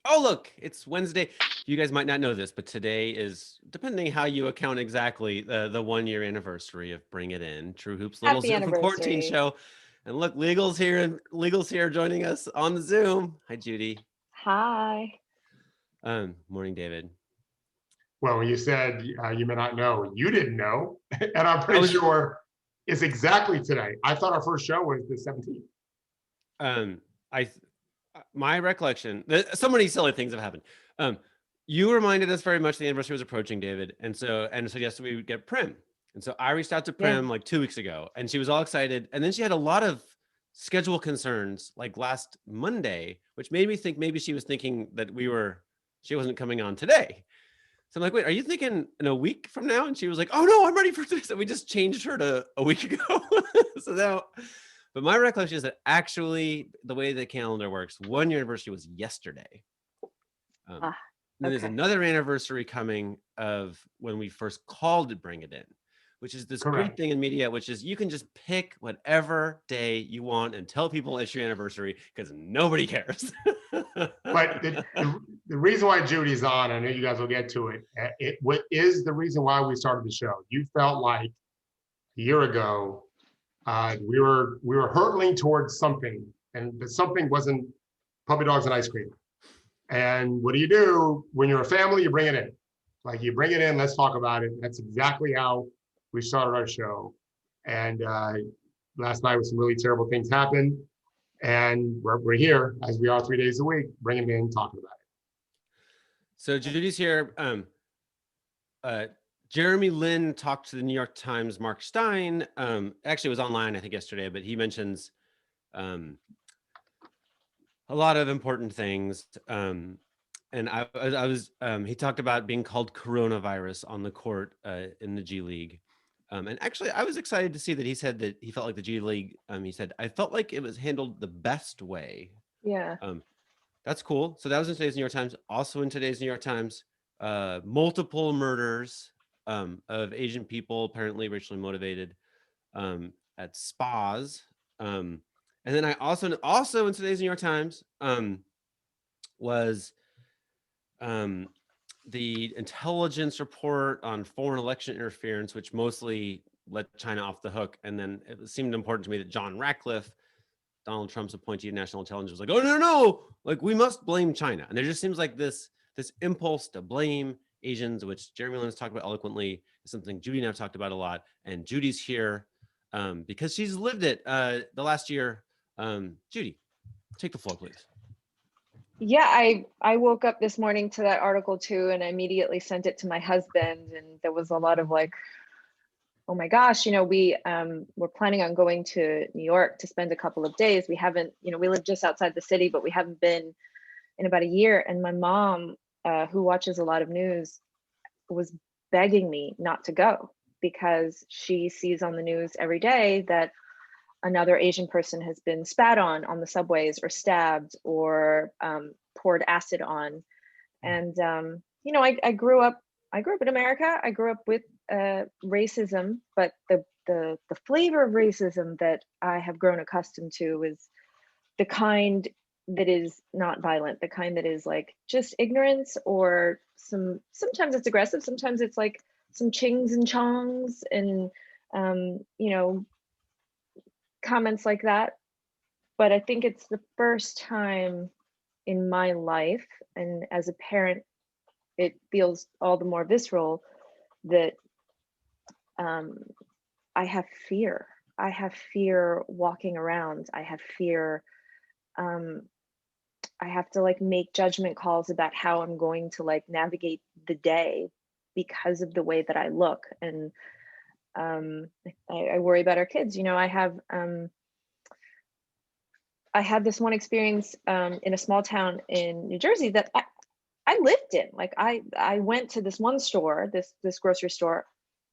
Oh, look, it's Wednesday. You guys might not know this, but today is, depending how you account exactly, the 1 year anniversary of Bring It In, True Hoop's little Happy Zoom quarantine anniversary. show. And look, Legal's here joining us on the Zoom. Hi, Judy. Hi. Morning, David. Well, when you said you may not know, you didn't know, and I'm I pretty was, sure it's exactly today. I thought our first show was the 17th. um, I, my recollection, so many silly things have happened. You reminded us very much the anniversary was approaching, David, and suggested we would get Prim. And so I reached out to Yeah. Prim like 2 weeks ago, and she was all excited. And then she had a lot of schedule concerns like last Monday, which made me think maybe she was thinking that she wasn't coming on today. So I'm like, wait, are you thinking in a week from now? And she was like, oh no, I'm ready for this. And we just changed her to a week ago. So now, but my recollection is that actually the way the calendar works, 1 year anniversary was yesterday. Then there's Okay. another anniversary coming of when we first called to Bring It In, which is this great Correct. thing in media, which is you can just pick whatever day you want and tell people it's your anniversary because nobody cares. But the reason why Judy's on, I know you guys will get to it. What is the reason why we started the show? You felt like a year ago we were hurtling towards something, and the something wasn't puppy dogs and ice cream. And what do? When you're a family, you bring it in. Like you bring it in, let's talk about it. That's exactly how we started our show. And last night, with some really terrible things happened. And we're here, as we are 3 days a week, bringing it in, talking about it. So Judy's here. Jeremy Lin talked to the New York Times, Mark Stein. Actually, it was online, I think, yesterday, but he mentions a lot of important things. And he talked about being called coronavirus on the court in the G League. And actually, I was excited to see that he said that he felt like the G League, he said, I felt like it was handled the best way. Yeah. That's cool. So that was in today's New York Times. Also in today's New York Times, multiple murders of Asian people, apparently racially motivated, at spas. And then I also in today's New York Times was the intelligence report on foreign election interference, which mostly let China off the hook. And then it seemed important to me that John Ratcliffe, Donald Trump's appointee of national intelligence, was like, oh no, like we must blame China. And there just seems like this impulse to blame Asians, which Jeremy Lin has talked about eloquently, is something Judy and I've talked about a lot. And Judy's here because she's lived it the last year. Judy, take the floor, please. Yeah, I woke up this morning to that article too, and I immediately sent it to my husband, and there was a lot of like, oh my gosh, we're planning on going to New York to spend a couple of days. We haven't, we live just outside the city, but we haven't been in about a year. And my mom, who watches a lot of news, was begging me not to go because she sees on the news every day that another Asian person has been spat on the subways or stabbed or poured acid on. And I grew up in America. I grew up with racism, but the flavor of racism that I have grown accustomed to is the kind that is not violent, the kind that is like just ignorance, or sometimes it's aggressive, sometimes it's like some chings and chongs and comments like that. But I think it's the first time in my life, and as a parent, it feels all the more visceral that I have fear. I have fear walking around. I have fear. I have to like make judgment calls about how I'm going to like navigate the day because of the way that I look. And I worry about our kids. I had this one experience in a small town in New Jersey that I lived in. Like I went to this one store, this grocery store,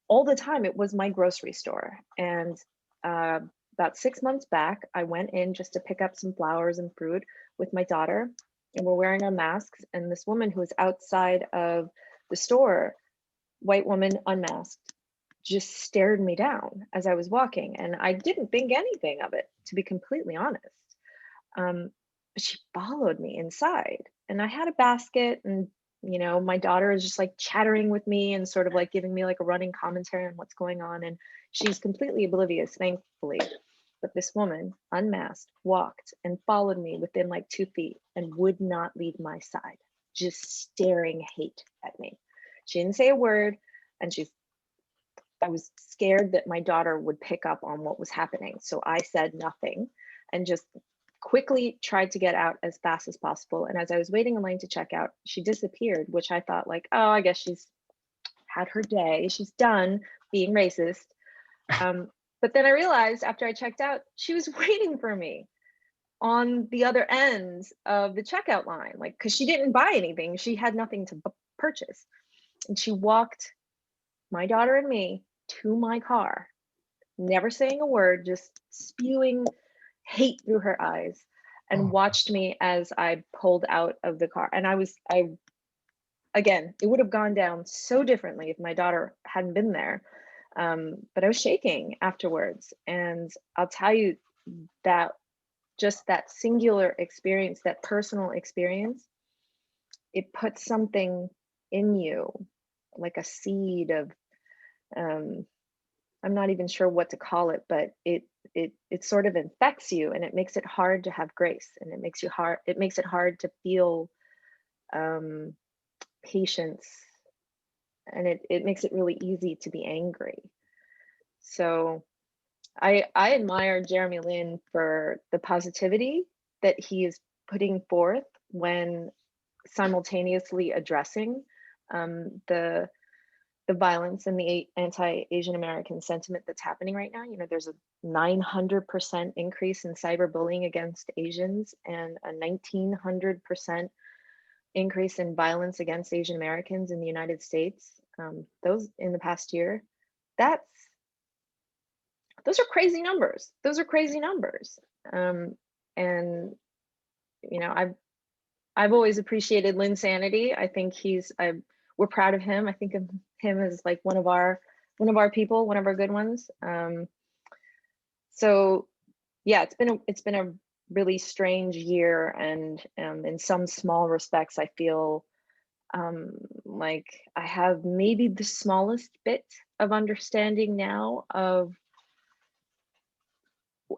all the time. It was my grocery store. And about 6 months back, I went in just to pick up some flowers and fruit with my daughter, and we're wearing our masks. And this woman who was outside of the store, white woman, unmasked, just stared me down as I was walking. And I didn't think anything of it, to be completely honest. But she followed me inside. and I had a basket, and my daughter is just like chattering with me and sort of like giving me like a running commentary on what's going on, and she's completely oblivious, thankfully. But this woman, unmasked, walked and followed me within like 2 feet and would not leave my side, just staring hate at me. She didn't say a word, and I was scared that my daughter would pick up on what was happening. So I said nothing and just quickly tried to get out as fast as possible. And as I was waiting in line to check out, she disappeared, which I thought like, oh, I guess she's had her day. She's done being racist. But then I realized after I checked out, she was waiting for me on the other end of the checkout line, like, because she didn't buy anything. She had nothing to purchase. And she walked my daughter and me to my car, never saying a word, just spewing hate through her eyes, and watched me as I pulled out of the car. And again, it would have gone down so differently if my daughter hadn't been there. But I was shaking afterwards. And I'll tell you that just that singular experience, that personal experience, it puts something in you, like a seed of, I'm not even sure what to call it, but it sort of infects you, and it makes it hard to have grace, and it makes it hard to feel patience, and it makes it really easy to be angry. So I admire Jeremy Lin for the positivity that he is putting forth when simultaneously addressing the violence and the anti-Asian American sentiment that's happening right now. There's a 900% increase in cyberbullying against Asians, and a 1900% increase in violence against Asian Americans in the United States. Those in the past year, those are crazy numbers. And I've always appreciated Lin's sanity. I think we're proud of him. I think of him as like one of our people, one of our good ones. So yeah, it's been a really strange year, and in some small respects, I feel like I have maybe the smallest bit of understanding now of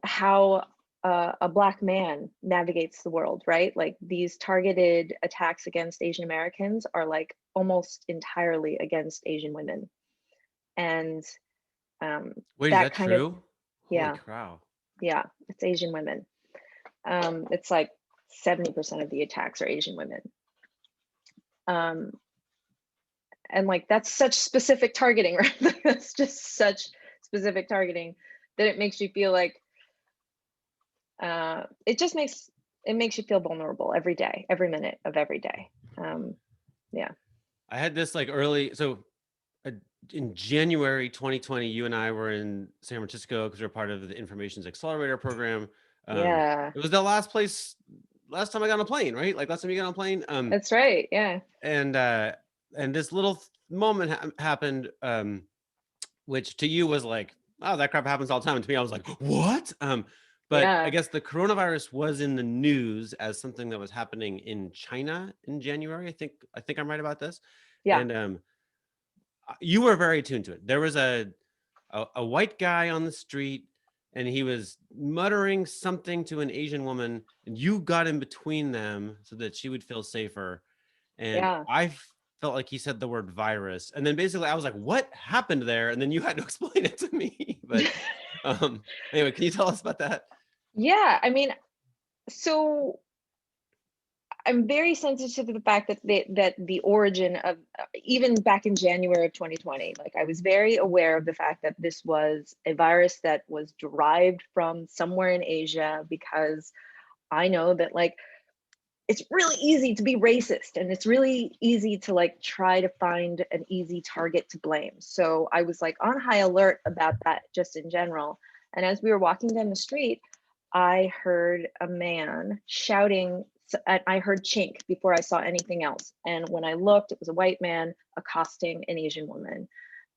how a Black man navigates the world, right? Like, these targeted attacks against Asian Americans are like almost entirely against Asian women. And Wait, that is that kind true? of, yeah, Holy cow. yeah, it's Asian women. It's like 70% of the attacks are Asian women. And like, that's such specific targeting, right? That's just such specific targeting that it makes you feel like, it makes you feel vulnerable every day, every minute of every day. Yeah. I had this like in January 2020, you and I were in San Francisco because we're part of the Information's Accelerator program. Yeah. It was the last time I got on a plane, right? Like, last time you got on a plane. That's right. Yeah. And this little moment happened, which to you was like, oh, that crap happens all the time. And to me, I was like, what? But Yeah. I guess the coronavirus was in the news as something that was happening in China in January. I think I'm right about this. Yeah. And you were very attuned to it. There was a white guy on the street, and he was muttering something to an Asian woman, and you got in between them so that she would feel safer. And Yeah. I felt like he said the word virus, and then basically I was like, what happened there? And then you had to explain it to me. But anyway, can you tell us about that? Yeah. I mean, so I'm very sensitive to the fact that the origin of, even back in January of 2020, like, I was very aware of the fact that this was a virus that was derived from somewhere in Asia, because I know that, like, it's really easy to be racist, and it's really easy to like try to find an easy target to blame. So I was like on high alert about that just in general. And as we were walking down the street, I heard a man shouting. I heard chink before I saw anything else. And when I looked, it was a white man accosting an Asian woman.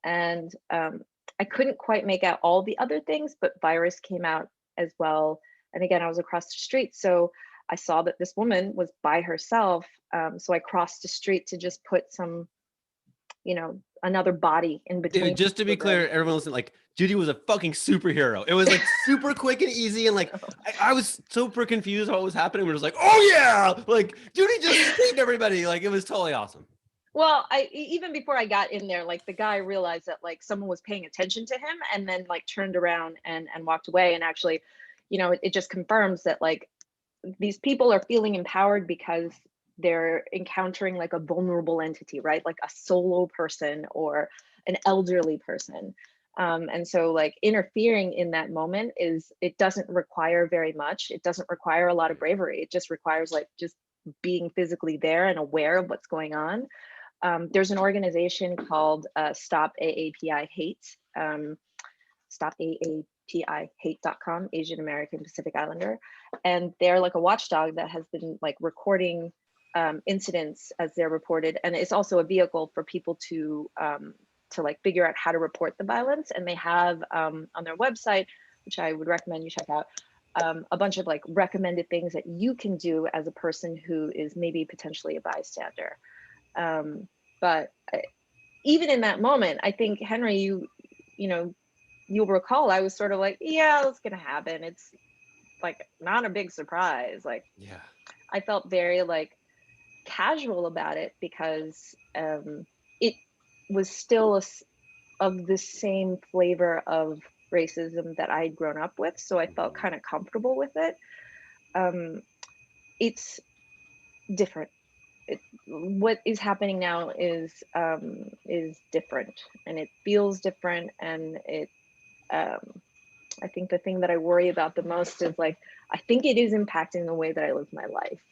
And I couldn't quite make out all the other things, but virus came out as well. And again, I was across the street. So I saw that this woman was by herself. So I crossed the street to just put some, another body in between. Dude, just to be clear, everyone listen, like Judy was a fucking superhero. It was like super quick and easy. And like, I was super confused what was happening. We're just like, oh yeah, like Judy just saved everybody. Like it was totally awesome. Well, even before I got in there, like the guy realized that like someone was paying attention to him and then like turned around and walked away. And actually, it just confirms that like these people are feeling empowered because they're encountering like a vulnerable entity, right? Like a solo person or an elderly person. And so like interfering in that moment it doesn't require very much. It doesn't require a lot of bravery. It just requires like just being physically there and aware of what's going on. There's an organization called Stop AAPI Hate, stopaapi-hate.com, Asian American Pacific Islander. And they're like a watchdog that has been like recording incidents as they're reported. And it's also a vehicle for people to like figure out how to report the violence. And they have on their website, which I would recommend you check out, a bunch of like recommended things that you can do as a person who is maybe potentially a bystander. But even in that moment, I think, Henry, you'll recall I was sort of like, yeah, it's gonna happen. It's like not a big surprise. Like, yeah, I felt very like casual about it because it was still of the same flavor of racism that I had grown up with. So I felt kind of comfortable with it. It's different. What is happening now is different, and it feels different, and I think the thing that I worry about the most is like I think it is impacting the way that I live my life,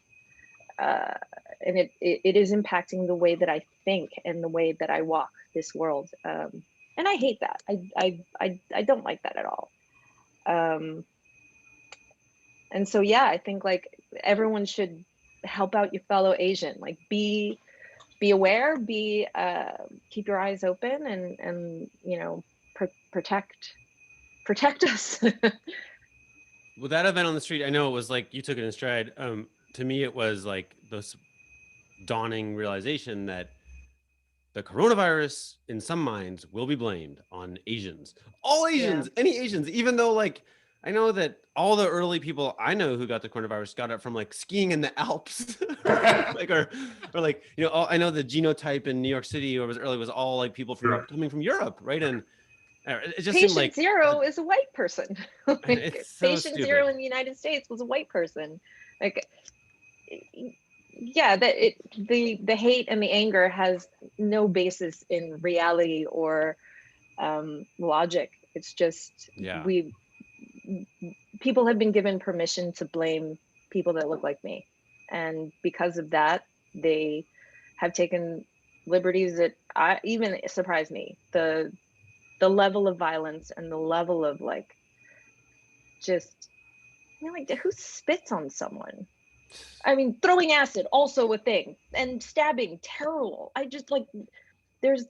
and it is impacting the way that I think and the way that I walk this world, and I hate that. I don't like that at all. And so yeah, I think like everyone should help out your fellow Asian. Like be aware, keep your eyes open, and protect us. With that event on the street, I know it was like you took it in stride. To me, it was like this dawning realization that the coronavirus, in some minds, will be blamed on Asians. All Asians, any Asians, even though like I know that all the early people I know who got the coronavirus got it from like skiing in the Alps, like or like I know the genotype in New York City or was early was all like people from coming from Europe, right? And it just patient seemed like zero is a white person. Like, it's so patient stupid. zero in the United States was a white person. Like, yeah, the hate and the anger has no basis in reality or logic. It's just people have been given permission to blame people that look like me, and because of that, they have taken liberties that even surprised me. The level of violence and the level of like just like who spits on someone? I mean, throwing acid, also a thing, and stabbing, terrible. I just like there's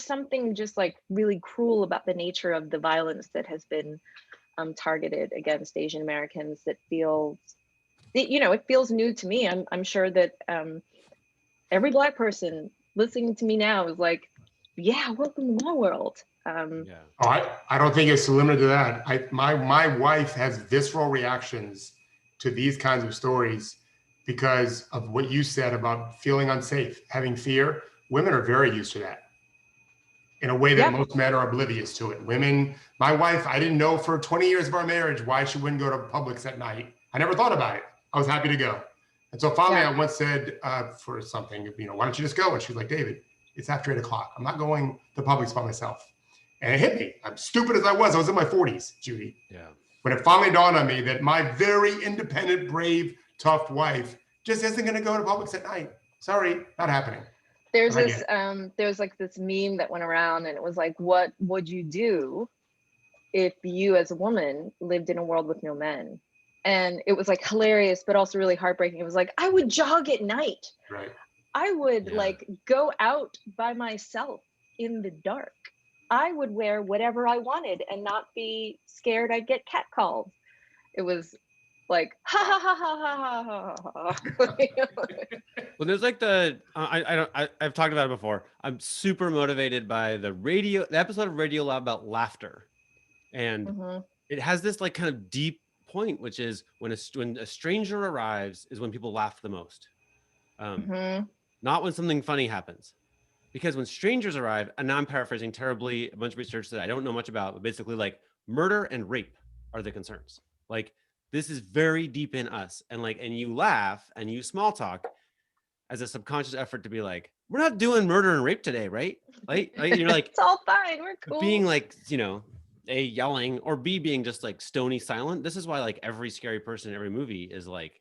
something just like really cruel about the nature of the violence that has been targeted against Asian Americans that feels it feels new to me. I'm sure that every Black person listening to me now is like, yeah, welcome to my world. I don't think it's limited to that. My wife has visceral reactions to these kinds of stories because of what you said about feeling unsafe, having fear. Women are very used to that in a way that most men are oblivious to it. Women, my wife, I didn't know for 20 years of our marriage why she wouldn't go to Publix at night. I never thought about it. I was happy to go. And so finally I once said for something, why don't you just go? And she's like, David, it's after 8 o'clock. I'm not going to Publix by myself. And it hit me. I'm stupid as I was in my 40s, Judy. Yeah. When it finally dawned on me that my very independent, brave, tough wife just isn't going to go to Publix at night. Sorry, not happening. There's like this meme that went around, and it was like, what would you do if you as a woman lived in a world with no men? And it was like hilarious, but also really heartbreaking. It was like, I would jog at night. Right. I would like go out by myself in the dark. I would wear whatever I wanted and not be scared I'd get catcalled. It was like ha ha ha ha ha ha ha. Well, there's like I've talked about it before. I'm super motivated by the episode of Radio Lab about laughter, and it has this like kind of deep point, which is when a stranger arrives is when people laugh the most, not when something funny happens, because when strangers arrive, and now I'm paraphrasing terribly a bunch of research that I don't know much about, but basically like murder and rape are the concerns. Like this is very deep in us, and you laugh and you small talk as a subconscious effort to be like, we're not doing murder and rape today, right? Like you're like, it's all fine, we're cool. Being like, A, yelling, or B, being just like stony silent. This is why like every scary person in every movie is like,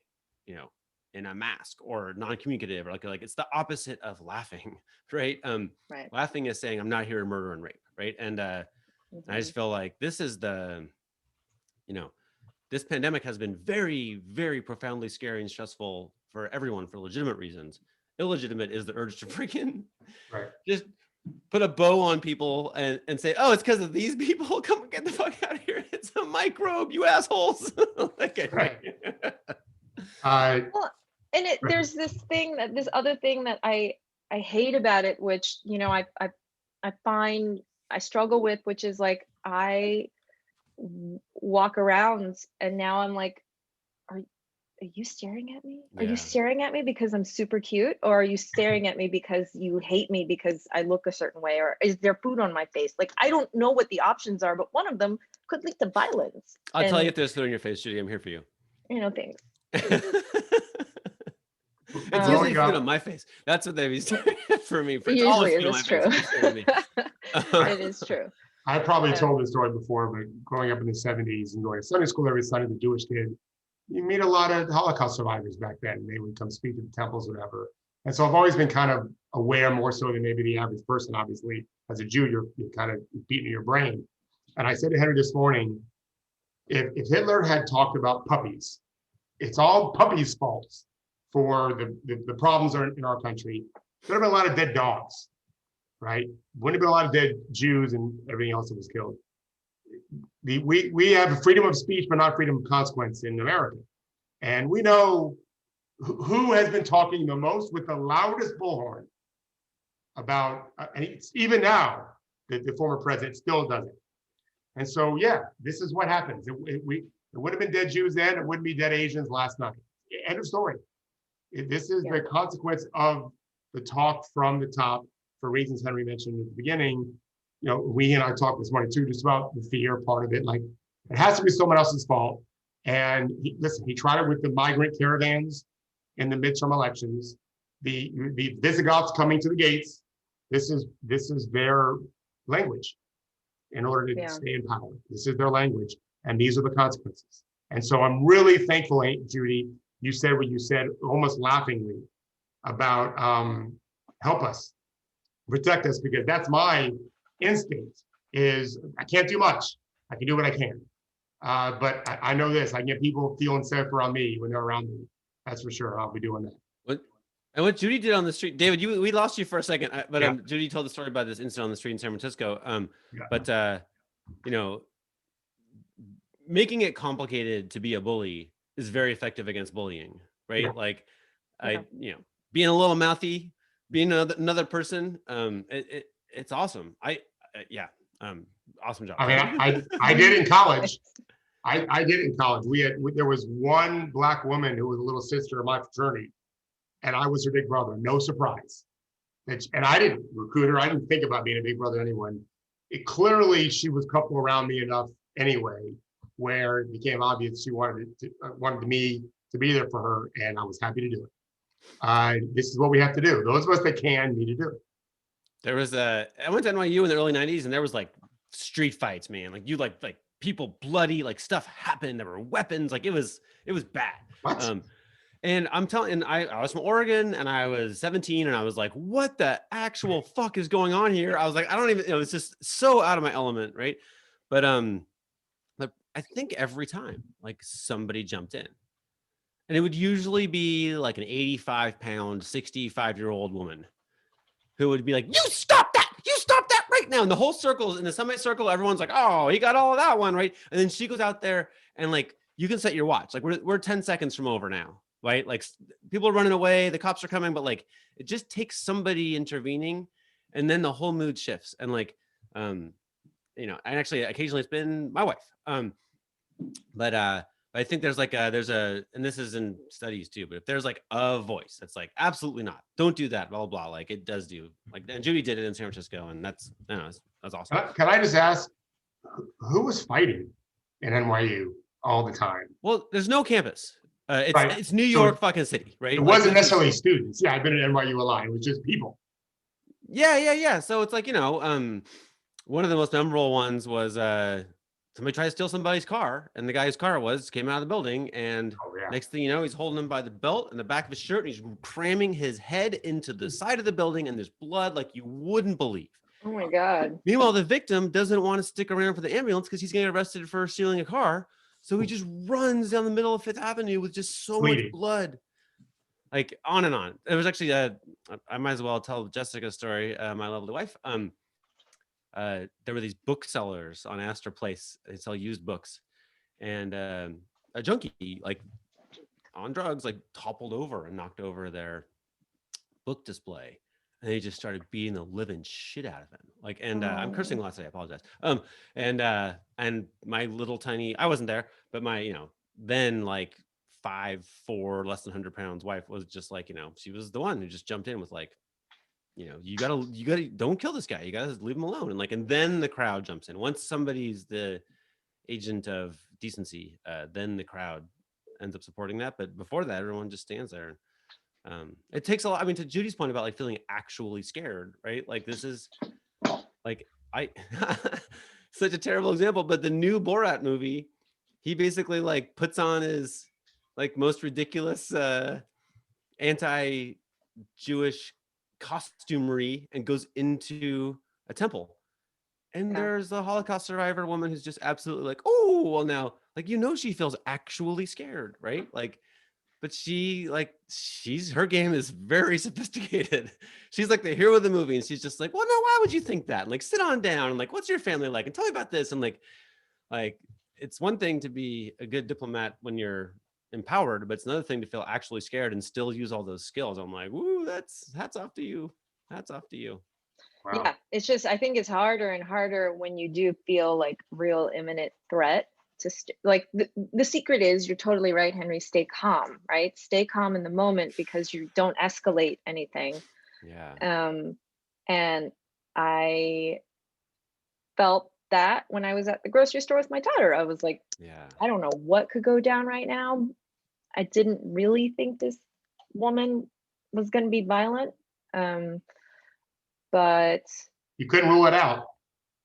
in a mask or non-communicative, or like it's the opposite of laughing, right? Right. Laughing is saying, I'm not here to murder and rape, right? And I just feel like this is this pandemic has been very, very profoundly scary and stressful for everyone for legitimate reasons. Illegitimate is the urge to freaking just put a bow on people and say, oh, it's because of these people. Come get the fuck out of here. It's a microbe, you assholes. Right. Well, and there's this other thing that I hate about it, which, I find I struggle with, which is like, I walk around and now I'm like, are you staring at me? Are you staring at me because I'm super cute? Or are you staring at me because you hate me because I look a certain way? Or is there food on my face? Like, I don't know what the options are, but one of them could lead to violence. I'll tell you if there's food on your face, Judy. I'm here for you. Thanks. It's usually food on my face. That's what they be staring at for me. Usually it is true. It is true. I probably told this story before, but growing up in the 70s and going to Sunday school every Sunday, the Jewish kid, you meet a lot of Holocaust survivors back then. They would come speak to the temples, whatever. And so I've always been kind of aware, more so than maybe the average person. Obviously, as a Jew, you're kind of beating your brain. And I said to Henry this morning, if Hitler had talked about puppies, it's all puppies' faults for the problems in our country. There'd have been a lot of dead dogs, right? Wouldn't have been a lot of dead Jews and everything else that was killed. We have freedom of speech, but not freedom of consequence in America. And we know who has been talking the most with the loudest bullhorn about, and even now, the former president still does it. And so, this is what happens. It would have been dead Jews then. It wouldn't be dead Asians last night. End of story. This is the consequence of the talk from the top, for reasons Henry mentioned at the beginning. We and I talked this morning too, just about the fear part of it. Like, it has to be someone else's fault. And he tried it with the migrant caravans in the midterm elections. The Visigoths coming to the gates. This is their language in order to stay in power. This is their language, and these are the consequences. And so I'm really thankful, Judy, you said what you said, almost laughingly, about help us, protect us, because that's my instinct. Is I can't do much. I can do what I can. But I know this, I can get people feeling safer on me when they're around me. That's for sure. I'll be doing that. What Judy did on the street, David, we lost you for a second, but Judy told the story about this incident on the street in San Francisco. But making it complicated to be a bully is very effective against bullying, right? Yeah. Like, being a little mouthy, being another person, it's awesome. Awesome job. I mean, I did in college. I did in college. There was one black woman who was a little sister of my fraternity, and I was her big brother. No surprise. And I didn't recruit her. I didn't think about being a big brother to anyone. Clearly, she was coupled around me enough anyway, where it became obvious she wanted me to be there for her, and I was happy to do it. This is what we have to do. Those of us that can need to do it. There was I went to NYU in the early 90s, and there was like street fights, man. Like like people bloody, like stuff happened. There were weapons. Like it was bad. What? And I'm telling, I was from Oregon, and I was 17, and I was like, what the actual fuck is going on here? I was like, I don't even, it's just so out of my element, right? But I think every time like somebody jumped in, and it would usually be like an 85-pound, 65-year-old woman who would be like, you stop that right now. And the whole circle, in the semicircle, everyone's like, oh, he got all of that one, right? And then she goes out there and like you can set your watch. Like we're 10 seconds from over now, right? Like people are running away, the cops are coming, but like it just takes somebody intervening, and then the whole mood shifts. And like, and actually occasionally it's been my wife. But I think there's and this is in studies too, but if there's like a voice that's like, absolutely not, don't do that, blah, blah, blah, like it does do, like, and Judy did it in San Francisco, and that's awesome. Can I just ask, who was fighting in NYU all the time? Well, there's no campus. Right. It's New York fucking city, right? It wasn't necessarily students. Yeah, I've been at NYU a lot. It was just people. Yeah. So it's like, one of the most memorable ones was somebody tried to steal somebody's car, and the guy whose car it was came out of the building, and next thing you know, he's holding him by the belt and the back of his shirt, and he's cramming his head into the side of the building, and there's blood like you wouldn't believe. Oh my God. Meanwhile, the victim doesn't want to stick around for the ambulance because he's getting arrested for stealing a car. So he just runs down the middle of Fifth Avenue with just so much blood. Like on and on. It was actually, I might as well tell Jessica's story, my lovely wife. There were these booksellers on Astor Place. They sell used books. And a junkie, like on drugs, like toppled over and knocked over their book display. And they just started beating the living shit out of him. Like, and I'm cursing a lot today, I apologize. And my little tiny, I wasn't there, but my, then like 5'4", less than 100 pounds wife was just like, she was the one who just jumped in with like, you gotta don't kill this guy. You gotta leave him alone. And then the crowd jumps in. Once somebody's the agent of decency, then the crowd ends up supporting that. But before that, everyone just stands there. It takes a lot. I mean, to Judy's point about like feeling actually scared, right? Like this is like such a terrible example, but the new Borat movie, he basically like puts on his like most ridiculous anti-Jewish costumery and goes into a temple. And there's a Holocaust survivor woman who's just absolutely like, oh, well now, like, she feels actually scared, right? Like, but her game is very sophisticated. She's like the hero of the movie, and she's just like, well, no, why would you think that? And like, sit on down, and like, what's your family like? And tell me about this. And like it's one thing to be a good diplomat when you're empowered, but it's another thing to feel actually scared and still use all those skills. I'm like, woo, that's hats off to you. Hats off to you. Wow. Yeah, it's just, I think it's harder and harder when you do feel like real imminent threat to like the secret is, you're totally right, Henry, stay calm, right? Stay calm in the moment because you don't escalate anything. Yeah. And I felt that when I was at the grocery store with my daughter. I was like, I don't know what could go down right now. I didn't really think this woman was going to be violent. But you couldn't rule it out.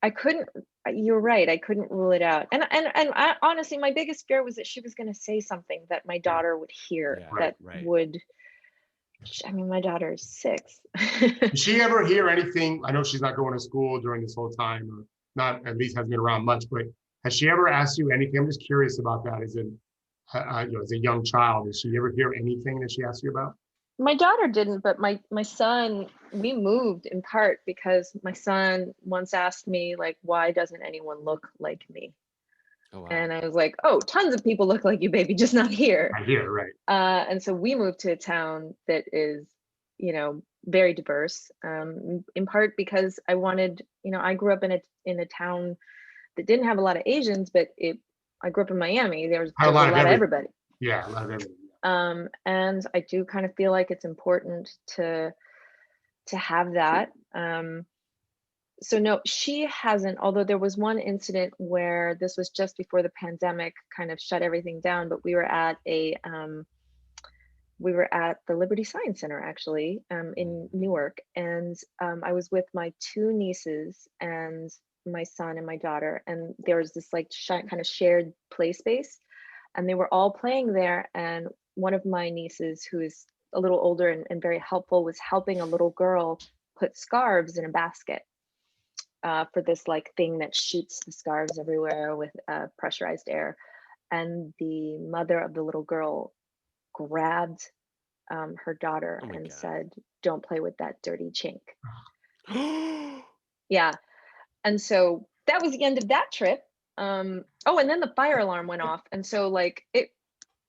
I couldn't. You're right. I couldn't rule it out. And I, honestly, my biggest fear was that she was going to say something that my daughter would hear would. I mean, my daughter is 6. Did she ever hear anything? I know she's not going to school during this whole time, or not, at least hasn't been around much, but has she ever asked you anything? I'm just curious about that. As a young child, did she ever hear anything that she asked you about? My daughter didn't, but my son, we moved in part because my son once asked me, like, why doesn't anyone look like me? Oh, wow. And I was like, oh, tons of people look like you, baby, just not here. Not here, right. And so we moved to a town that is, very diverse, in part because I wanted, I grew up in a town that didn't have a lot of Asians, but I grew up in Miami. There was a lot of everybody. Yeah, a lot of everybody. And I do kind of feel like it's important to have that. So no, she hasn't, although there was one incident where this was just before the pandemic kind of shut everything down, but we were at the Liberty Science Center, actually, in Newark. And I was with my 2 nieces and my son and my daughter. And there was this like kind of shared play space, and they were all playing there. And one of my nieces, who is a little older and very helpful, was helping a little girl put scarves in a basket for this like thing that shoots the scarves everywhere with pressurized air. And the mother of the little girl grabbed her daughter and said, "Don't play with that dirty chink." Yeah. And so that was the end of that trip. Oh, and then the fire alarm went off, and so like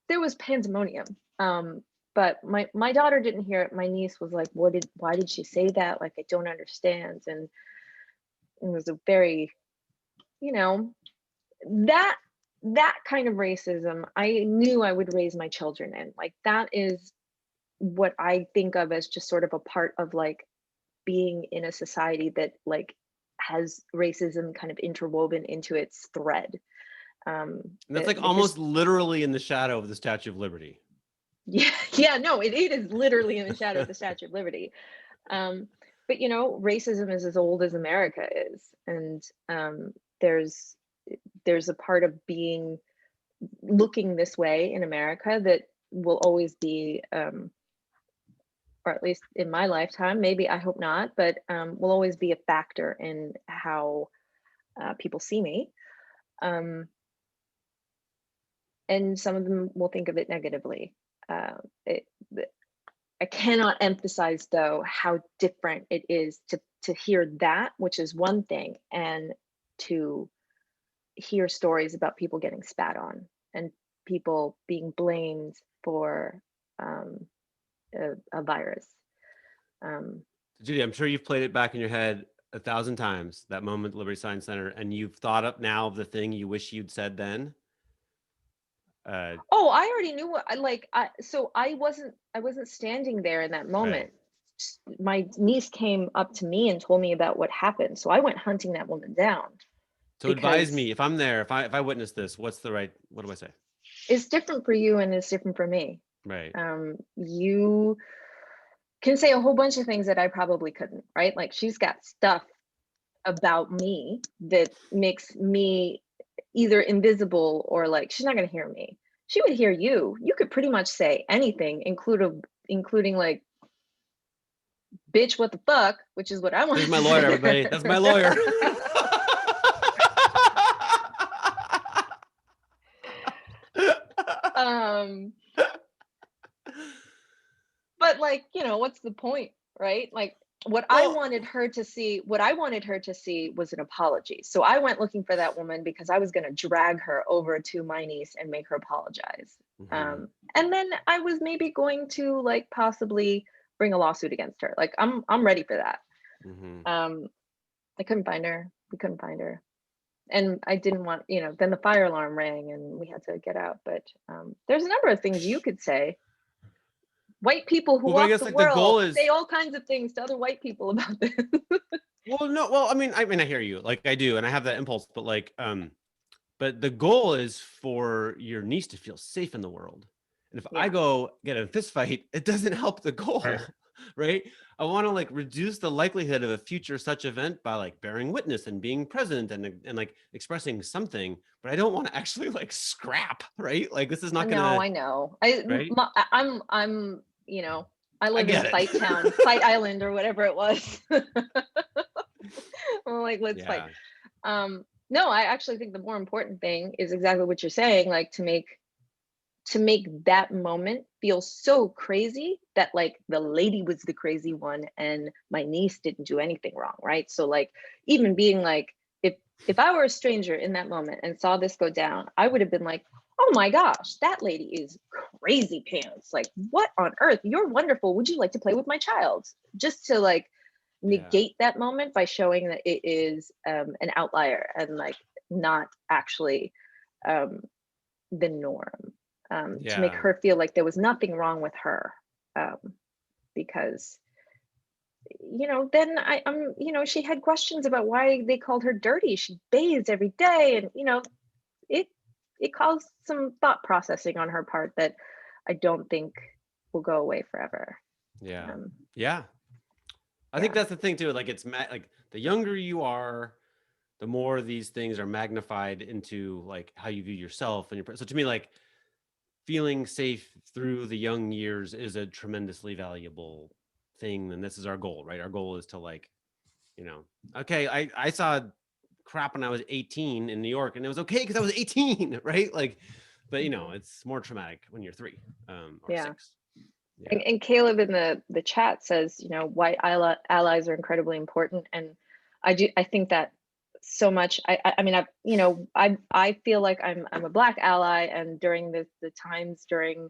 there was pandemonium. But my daughter didn't hear it. My niece was like, why did she say that? Like, I don't understand. And it was a very, you know, that kind of racism, I knew I would raise my children in. Like, that is what I think of as just sort of a part of like being in a society that like has racism kind of interwoven into its thread. And that's like Because almost literally in the shadow of the Statue of Liberty. yeah, no, it is literally in the shadow of the Statue of Liberty. But you know, racism is as old as America is, and there's a part of being looking this way in America that will always be, or at least in my lifetime, maybe, I hope not, but will always be a factor in how people see me. And some of them will think of it negatively. I cannot emphasize though how different it is to hear that, which is one thing, and to hear stories about people getting spat on and people being blamed for a virus. Judy, I'm sure you've played it back in your head 1,000 times, that moment at Liberty Science Center, and you've thought up now of the thing you wish you'd said then. Oh, I already knew what so I wasn't standing there in that moment. Right. My niece came up to me and told me about what happened. So I went hunting that woman down. So advise me, if I'm there, if I witness this, what do I say? It's different for you and it's different for me. Right. You can say a whole bunch of things that I probably couldn't, right? Like, she's got stuff about me that makes me either invisible or like, she's not going to hear me. She would hear you. You could pretty much say anything, including like, bitch, what the fuck, which is what I want. There's my lawyer, everybody. That's my lawyer. But like, you know, what's the point, right? Like, I wanted her to see was an apology. So I went looking for that woman because I was going to drag her over to my niece and make her apologize. Mm-hmm. And then I was maybe going to like possibly bring a lawsuit against her. Like, I'm ready for that. Mm-hmm. I couldn't find her. We couldn't find her. And I didn't want, you know, then the fire alarm rang and we had to get out. But there's a number of things you could say. White people who walk the world say all kinds of things to other white people about this. I mean, I hear you, like I do, and I have that impulse, but like, but the goal is for your niece to feel safe in the world. And if I go get a fist fight, it doesn't help the goal, right? I want to like reduce the likelihood of a future such event by like bearing witness and being present and like expressing something, but I don't want to actually like scrap, right? Like, this is not gonna. No, I know. I'm you know, I live in Fight Town, Fight Island, or whatever it was. I'm like, let's fight. No, I actually think the more important thing is exactly what you're saying, like to make that moment feel so crazy that like the lady was the crazy one and my niece didn't do anything wrong, right? So like, even being like, if I were a stranger in that moment and saw this go down, I would have been like, oh my gosh, that lady is crazy pants. Like, what on earth? You're wonderful. Would you like to play with my child? Just to like negate that moment by showing that it is an outlier and like not actually the norm. To make her feel like there was nothing wrong with her, because, you know, then you know, she had questions about why they called her dirty. She bathes every day, and you know, it caused some thought processing on her part that I don't think will go away forever. I think that's the thing too. Like, it's like the younger you are, the more these things are magnified into like how you view yourself and your. So to me, like, feeling safe through the young years is a tremendously valuable thing, and this is our goal, right? Our goal is to like, you know, okay, I saw crap when I was 18 in New York, and it was okay because I was 18, right? Like, but you know, it's more traumatic when you're 3 or 6. Yeah. And Caleb in the chat says, you know, white allies are incredibly important, and I think that so much. I mean, I feel like I'm a Black ally, and during the times during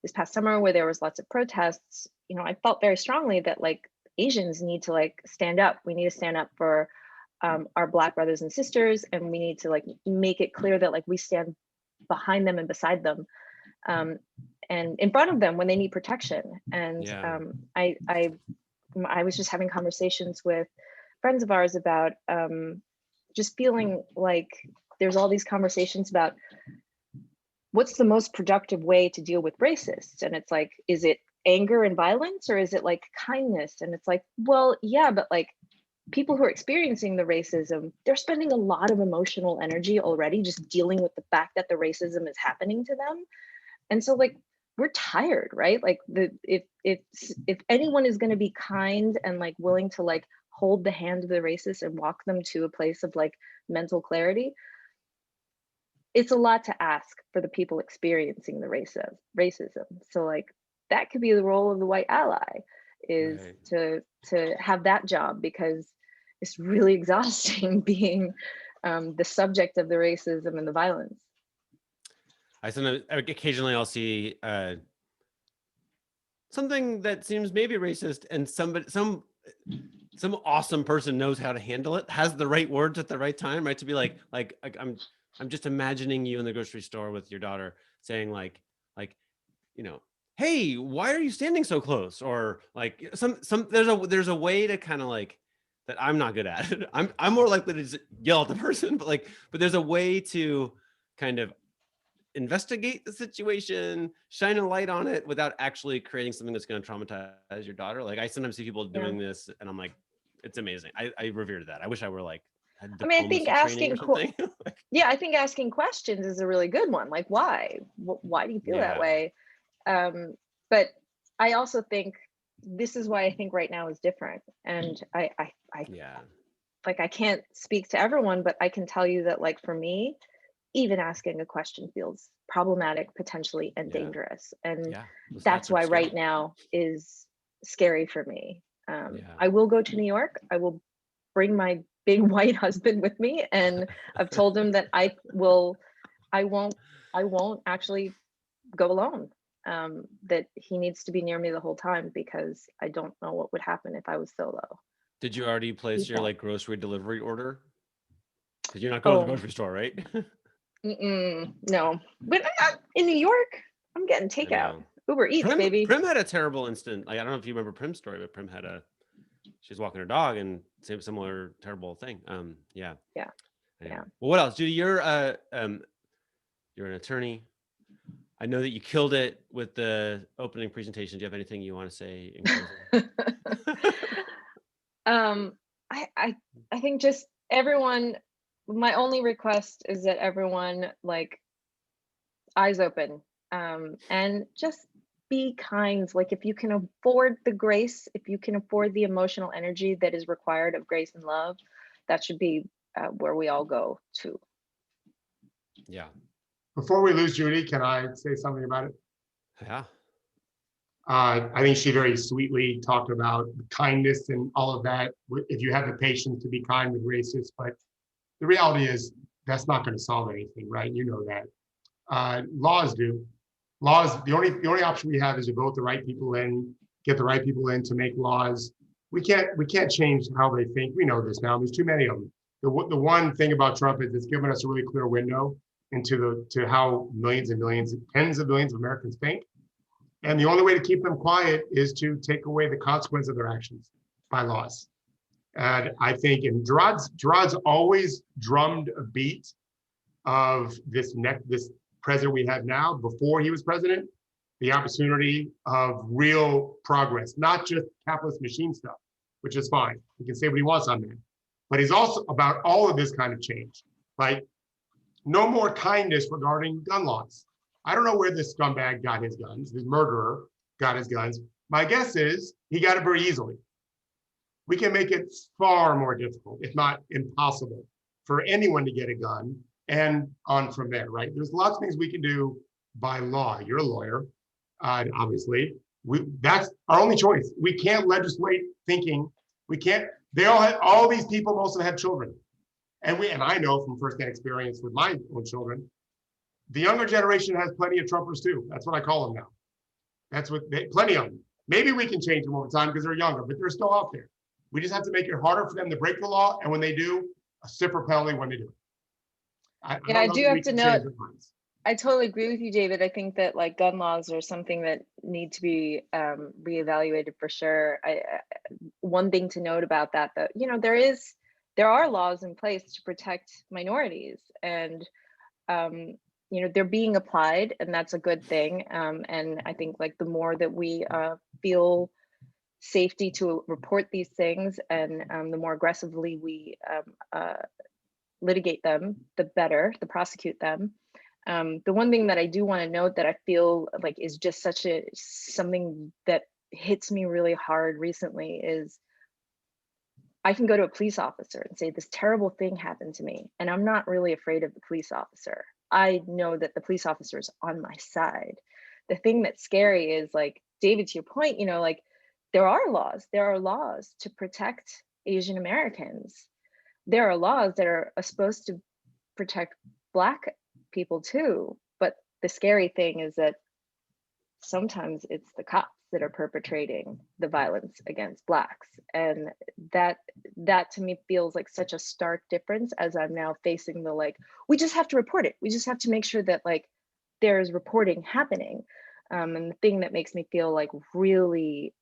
this past summer where there was lots of protests, I felt very strongly that like Asians need to like stand up. We need to stand up for our Black brothers and sisters, and we need to like make it clear that like we stand behind them and beside them, and in front of them when they need protection. And Yeah. I was just having conversations with friends of ours about just feeling like there's all these conversations about what's the most productive way to deal with racists, and it's like, is it anger and violence, or is it like kindness? And it's like, well, yeah, but like people who are experiencing the racism, they're spending a lot of emotional energy already just dealing with the fact that the racism is happening to them. And so like we're tired, right? Like if anyone is going to be kind and like willing to like hold the hand of the racist and walk them to a place of like mental clarity, it's a lot to ask for the people experiencing the racism. So like that could be the role of the white ally, is Right. to have that job, because it's really exhausting being the subject of the racism and the violence. Occasionally I'll see something that seems maybe racist, and some awesome person knows how to handle it, has the right words at the right time, right? To be like I'm just imagining you in the grocery store with your daughter saying like, hey, why are you standing so close? Or like there's a way to kind of like, that I'm not good at. I'm more likely to just yell at the person, but there's a way to kind of investigate the situation, shine a light on it without actually creating something that's going to traumatize your daughter. Like I sometimes see people doing this and I'm like, it's amazing. I revere that. I wish I were like had I mean, I think diplomacy training or something. I think asking questions is a really good one. Like, why do you feel that Yeah. way? But I also think this is why I think right now is different. And Yeah. like, I can't speak to everyone, but I can tell you that like for me, even asking a question feels problematic potentially and Yeah. dangerous. And Yeah. Those that's stats are why scary. right now is scary for me. Yeah. I will go to New York. I will bring my big white husband with me, and I've told him that I won't actually go alone. That he needs to be near me the whole time, because I don't know what would happen if I was solo. Did you already place your Yeah. like grocery delivery order? Because you're not going to the Oh, grocery store, right? no. But in New York, I'm getting I takeout. know. Uber Eats, baby. Prim had a terrible instant. Like I don't know if you remember Prim's story, but Prim had she's walking her dog and same similar terrible thing. Yeah. Yeah. Anyway. Yeah. Well, what else? Judy, you're an attorney. I know that you killed it with the opening presentation. Do you have anything you want to say in closing? I think just everyone, my only request is that everyone like eyes open, and just be kind. Like if you can afford the grace, if you can afford the emotional energy that is required of grace and love, that should be where we all go to. Yeah. Before we lose Judy, can I say something about it? Yeah. I think she very sweetly talked about kindness and all of that. If you have the patience to be kind with racists, but the reality is that's not going to solve anything, right? You know that. Laws do. Laws. The only option we have is to vote the right people in, get the right people in to make laws. We can't change how they think. We know this now. There's too many of them. The one thing about Trump is it's given us a really clear window into how millions and millions, tens of millions of Americans think. And the only way to keep them quiet is to take away the consequence of their actions by laws. And I think, and Gerard's always drummed a beat of this president we have now, before he was president, the opportunity of real progress, not just capitalist machine stuff, which is fine. He can say what he wants on that. But he's also about all of this kind of change. Like, no more kindness regarding gun laws. I don't know where this scumbag got his guns, this murderer got his guns. My guess is he got it very easily. We can make it far more difficult, if not impossible, for anyone to get a gun, and on from there, right? There's lots of things we can do by law. You're a lawyer, obviously. That's our only choice. We can't legislate thinking. We can't. All these people, most of them have children. And I know from firsthand experience with my own children, the younger generation has plenty of Trumpers too. That's what I call them now. That's what plenty of them. Maybe we can change them over time because they're younger, but they're still out there. We just have to make it harder for them to break the law, and when they do, a stiffer penalty when they do it. I do have to note, I totally agree with you, David. I think that like gun laws are something that need to be reevaluated for sure. One thing to note about that, though, you know, there are laws in place to protect minorities, and you know, they're being applied, and that's a good thing. And I think like the more that we feel safety to report these things, and the more aggressively we litigate them, the better, to prosecute them. The one thing that I do want to note that I feel like is just something that hits me really hard recently is I can go to a police officer and say this terrible thing happened to me, and I'm not really afraid of the police officer. I know that the police officer is on my side. The thing that's scary is, like, David, to your point, you know, like there are laws to protect Asian Americans. There are laws that are supposed to protect Black people too. But the scary thing is that sometimes it's the cops that are perpetrating the violence against Blacks. And that to me feels like such a stark difference as I'm now facing the, like, we just have to report it. We just have to make sure that like there's reporting happening. And the thing that makes me feel like really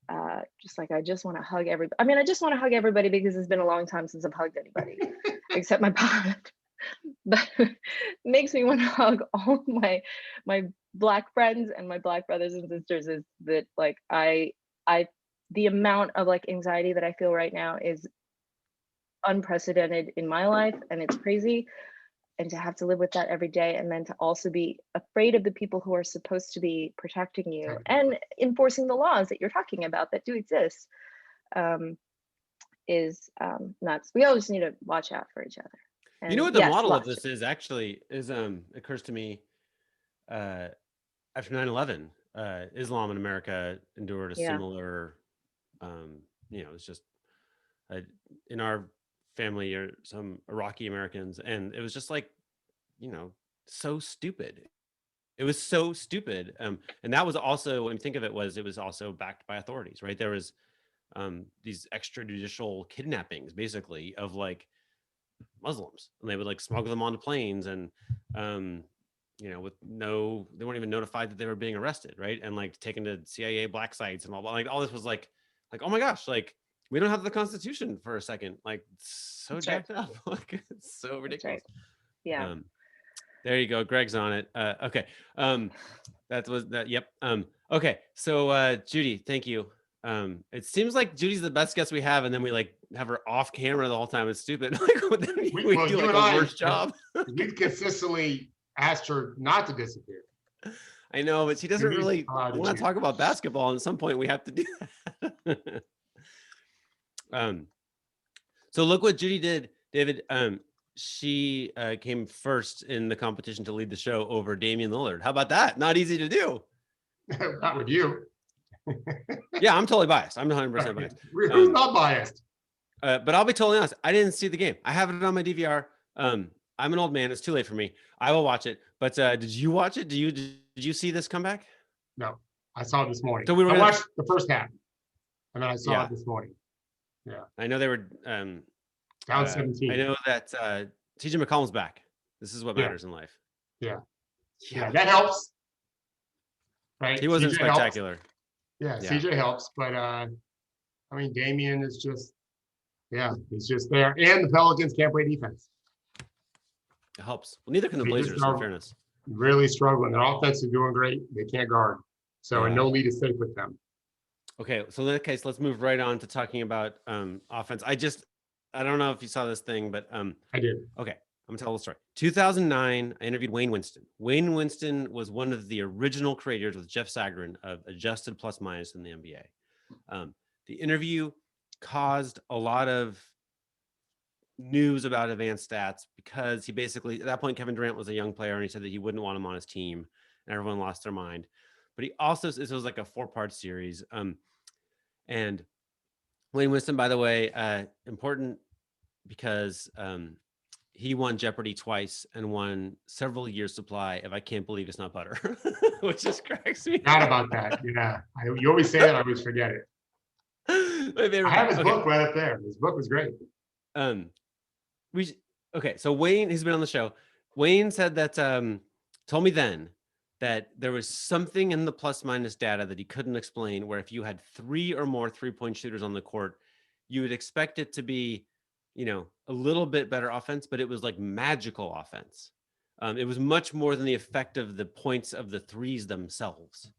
just like I just want to hug everybody. I mean, I just want to hug everybody because it's been a long time since I've hugged anybody except my pod. But it makes me want to hug all my Black friends and my Black brothers and sisters is that like the amount of like anxiety that I feel right now is unprecedented in my life, and it's crazy. And to have to live with that every day, and then to also be afraid of the people who are supposed to be protecting you and enforcing the laws that you're talking about that do exist is nuts. We always need to watch out for each other. And you know what the model of this is actually is occurs to me after 9/11, Islam in America endured a similar you know, it's just in our family are some Iraqi Americans, and it was just like, you know, so stupid. It was so stupid. And that was also, when you think of it, it was also backed by authorities, right? There was these extrajudicial kidnappings basically of like Muslims, and they would like smuggle them onto planes, and you know, they weren't even notified that they were being arrested, right? And like taken to CIA black sites and like all this was like oh my gosh, like we don't have the Constitution for a second, like so that's jacked up. Like it's so ridiculous. Right. Yeah. There you go. Greg's on it. Okay. That was that. Yep. Okay. So Judy, thank you. It seems like Judy's the best guest we have, and then we like have her off camera the whole time. It's stupid. Like we do like a worse job. We've consistently asked her not to disappear. I know, but she doesn't really want to talk about basketball, and at some point we have to do that. So look what Judy did, David. She came first in the competition to lead the show over Damian Lillard. How about that? Not easy to do. Not with you. Yeah, I'm totally biased. I'm 100% biased. Who's not biased? But I'll be totally honest. I didn't see the game. I have it on my DVR. I'm an old man. It's too late for me. I will watch it. But did you watch it? Did you see this comeback? No, I saw it this morning. So I watched the first half, and then I saw it this morning. Yeah, I know they were down 17. I know that TJ McCollum's back. This is what matters in life. Yeah, that helps. Right, he wasn't CJ spectacular. Helps. Yeah, CJ helps, but I mean, Damian is just, he's just there, and the Pelicans can't play defense. It helps. Well, neither can the Blazers, in fairness. Really struggling. Their offense is doing great. They can't guard. So, and no lead is safe with them. Okay, so in that case, let's move right on to talking about offense. I don't know if you saw this thing, but I did. Okay, I'm gonna tell the story. 2009, I interviewed Wayne Winston. Wayne Winston was one of the original creators with Jeff Sagarin of adjusted plus minus in the NBA. The interview caused a lot of news about advanced stats because he basically, at that point, Kevin Durant was a young player, and he said that he wouldn't want him on his team, and everyone lost their mind. But he also, this was like a 4-part series. And Wayne Winston, by the way, important because he won Jeopardy twice and won several years supply of I Can't Believe It's Not Butter, which just cracks me. Not about that. Yeah. You always say that, I always forget it. My favorite I have his part. book right up there. His book was great. Okay, so Wayne, he's been on the show. Wayne said that told me then that there was something in the plus minus data that he couldn't explain, where if you had 3 or more 3-point shooters on the court, you would expect it to be, you know, a little bit better offense, but it was like magical offense. It was much more than the effect of the points of the threes themselves.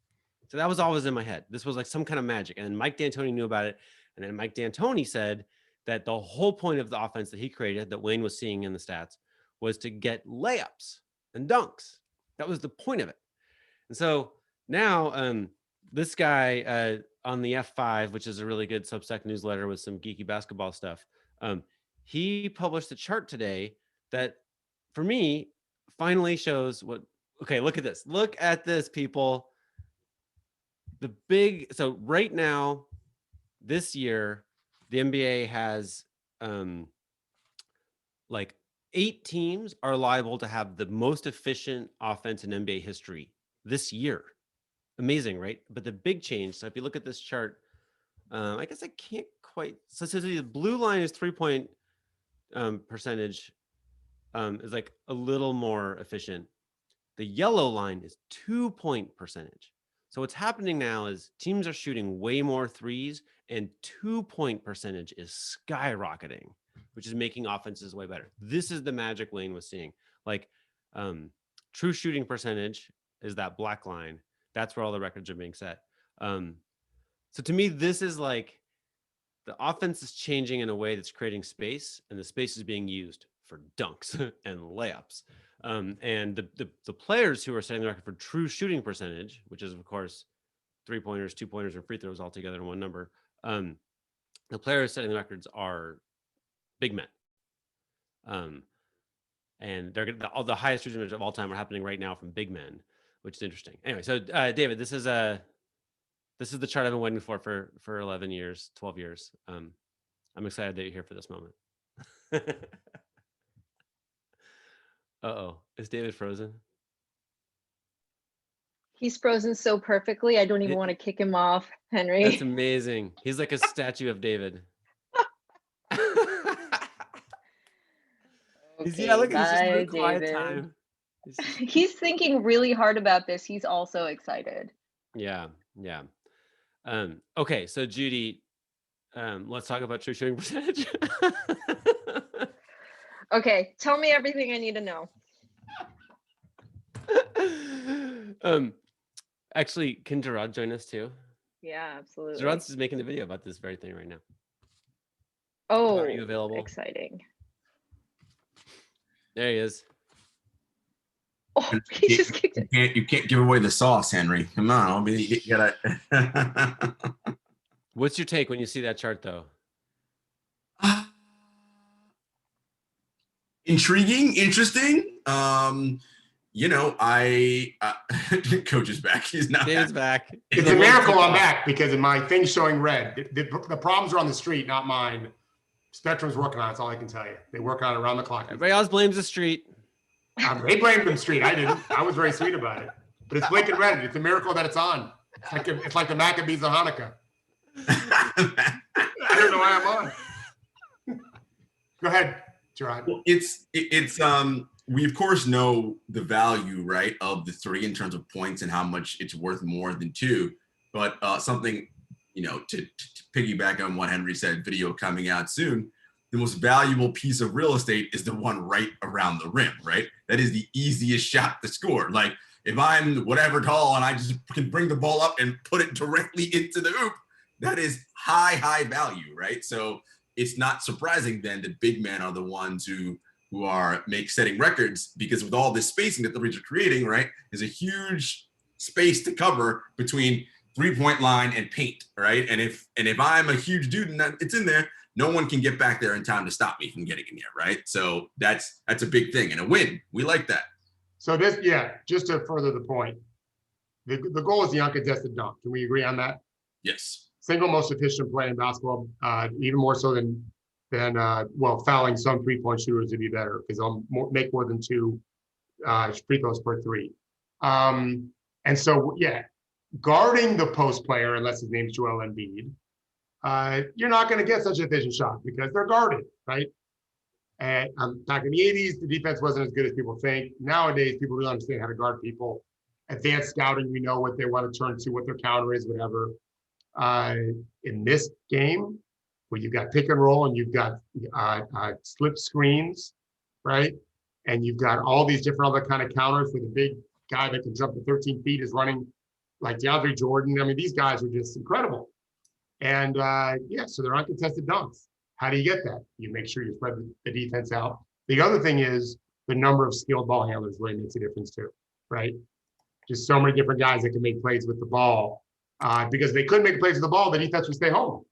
So that was always in my head. This was like some kind of magic. And then Mike D'Antoni knew about it. And then Mike D'Antoni said that the whole point of the offense that he created, that Wayne was seeing in the stats, was to get layups and dunks. That was the point of it. And so now this guy on the F5, which is a really good Substack newsletter with some geeky basketball stuff, he published a chart today that, for me, finally shows what. Okay, look at this. Look at this, people. So right now, this year, the NBA has like 8 teams are liable to have the most efficient offense in NBA history this year. Amazing, right? But the big change, so if you look at this chart, I guess I can't quite, so the blue line is 3-point percentage, is like a little more efficient. The yellow line is 2-point percentage. So what's happening now is teams are shooting way more threes, and 2-point percentage is skyrocketing, which is making offenses way better. This is the magic Wayne was seeing. Like true shooting percentage is that black line. That's where all the records are being set. So to me, this is like the offense is changing in a way that's creating space, and the space is being used for dunks and layups. And the players who are setting the record for true shooting percentage, which is of course 3-pointers, 2-pointers, and free throws all together in one number. The players setting the records are big men. And they're all the highest percentage of all time are happening right now from big men, which is interesting. Anyway, so David, this is the chart I've been waiting for 11 years, 12 years. I'm excited that you're here for this moment. Uh-oh, is David frozen? He's frozen so perfectly. I don't even want to kick him off, Henry. That's amazing. He's like a statue of David. Okay, look, he's just bye, quiet David. time. He's thinking really hard about this. He's also excited. Yeah. Okay, so Judy, let's talk about true shooting percentage. Okay, tell me everything I need to know. Actually, can Gerard join us too? Yeah, absolutely. Gerard's just making a video about this very thing right now. Oh, are you available? Exciting. There he is. Oh, he just kicked it. You can't give away the sauce, Henry. Come on, you gotta. What's your take when you see that chart, though? Intriguing, interesting. Coach is back. He's not. David's back. It's a miracle I'm back because my thing's showing red. The problems are on the street, not mine. Spectrum's working on it. That's all I can tell you. They work on it around the clock. Everybody else blames the street. They blamed the street. I didn't. I was very sweet about it. But it's blinking red. It's a miracle that it's on. It's like the Maccabees of Hanukkah. I don't know why I'm on. Go ahead, Gerard. Well, it's we of course know the value, right, of the 3 in terms of points and how much it's worth more than 2. But something, to piggyback on what Henry said, video coming out soon, the most valuable piece of real estate is the one right around the rim, right? That is the easiest shot to score. Like if I'm whatever tall and I just can bring the ball up and put it directly into the hoop, that is high value, right? So it's not surprising then that big men are the ones who are setting records, because with all this spacing that the Reeds are creating, right, there's a huge space to cover between 3-point line and paint, right? And if I'm a huge dude and it's in there, no one can get back there in time to stop me from getting in there, right? So that's a big thing and a win. We like that. So just to further the point, the goal is the uncontested dunk. Can we agree on that? Yes. Single most efficient play in basketball, even more so than well, fouling some 3-point shooters would be better because they'll make more than 2 free throws per 3. And so, yeah, guarding the post player, unless his name's Joel Embiid, you're not going to get such an efficient shot because they're guarded, right? And back in the 80s, the defense wasn't as good as people think. Nowadays, people really understand how to guard people. Advanced scouting, we know what they want to turn to, what their counter is, whatever. In this game, where you've got pick and roll and you've got slip screens, right? And you've got all these different other kind of counters for the big guy that can jump to 13 feet is running like DeAndre Jordan. I mean, these guys are just incredible. And yeah, so they're uncontested dunks. How do you get that? You make sure you spread the defense out. The other thing is the number of skilled ball handlers really makes a difference too, right? Just so many different guys that can make plays with the ball. Because they couldn't make plays with the ball, the defense would stay home.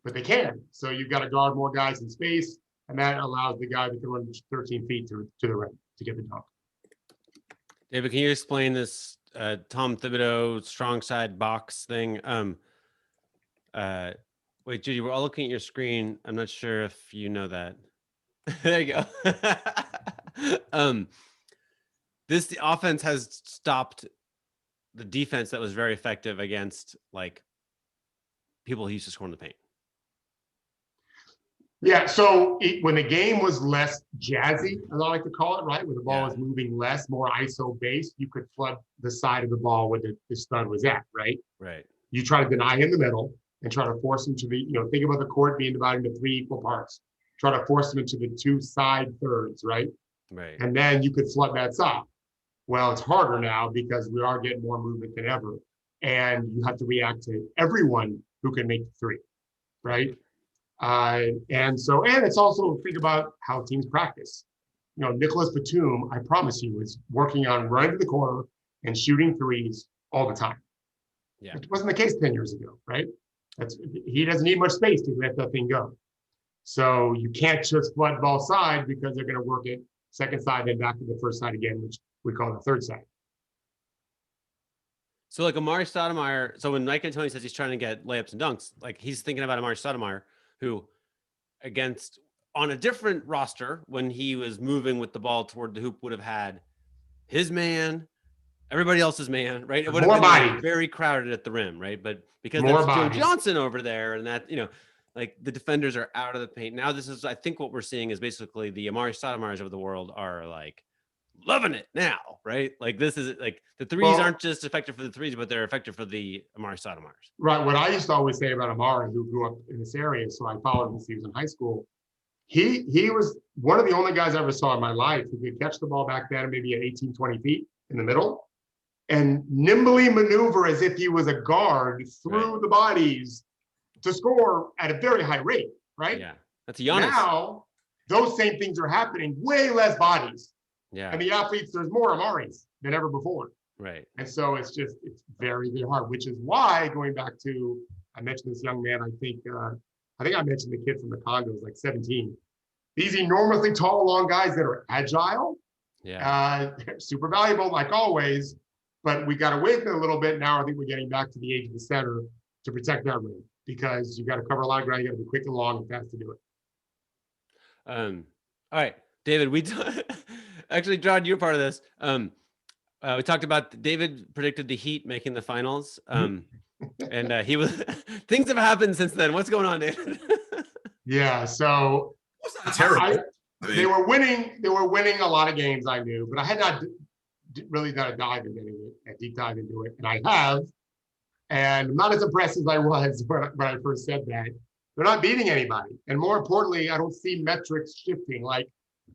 But they can. So you've got to guard more guys in space, and that allows the guy that can run 13 feet to the rim to get the dunk. David, can you explain this Tom Thibodeau strong side box thing? Wait, Judy, we're all looking at your screen. I'm not sure if you know that. There you go. The offense has stopped the defense that was very effective against like people who used to score in the paint. Yeah, so when the game was less jazzy, as I like to call it, right, where the ball was moving less, more ISO based, you could flood the side of the ball where the stud was at, right? Right. You try to deny in the middle and try to force him to be, think about the court being divided into 3 equal parts. Try to force him into the 2 side thirds, right? Right. And then you could flood that side. Well, it's harder now because we are getting more movement than ever. And you have to react to everyone who can make the 3, right? And it's also think about how teams practice. Nicholas Batum, I promise you, is working on running to the corner and shooting threes all the time. Yeah. It wasn't the case 10 years ago, right? He doesn't need much space to let that thing go. So you can't just flood ball side because they're going to work it second side, then back to the first side again, which we call the third side. So like Amari Stoudemire, so when Mike D'Antoni says he's trying to get layups and dunks, like he's thinking about Amari Stoudemire, who against on a different roster when he was moving with the ball toward the hoop would have had his man, everybody else's man, right? It would have been like very crowded at the rim, right? But because there's Joe Johnson over there and that, like the defenders are out of the paint. Now this is, I think what we're seeing is basically the Amari Stoudemire's of the world are like loving it now, right? Like this is like the threes aren't just effective for the threes, but they're effective for the Amari Stoudemire's. Right. What I used to always say about Amari, who grew up in this area, so I followed him since he was in high school. He was one of the only guys I ever saw in my life who could catch the ball back then, maybe at 18, 20 feet in the middle, and nimbly maneuver as if he was a guard through the bodies to score at a very high rate, right? Yeah, that's Giannis. Now, those same things are happening, way less bodies. Yeah. And the athletes, there's more Amaris than ever before. Right. And so it's very, very hard, which is why, going back to, I mentioned this young man, I think I mentioned the kid from the Congos, like 17. These enormously tall, long guys that are agile, super valuable, like always, but we got away from it a little bit. Now I think we're getting back to the age of the center to protect that rim because you got to cover a lot of ground. You got to be quick and long and fast to do it. All right, David, actually, John, you're part of this. We talked about David predicted the Heat making the finals. And he was things have happened since then. What's going on, David? Yeah, so it's not terrible. They were winning a lot of games, I knew, but I had not really done a deep dive into it, and I have, and I'm not as impressed as I was when I first said that. They're not beating anybody, and more importantly, I don't see metrics shifting. Like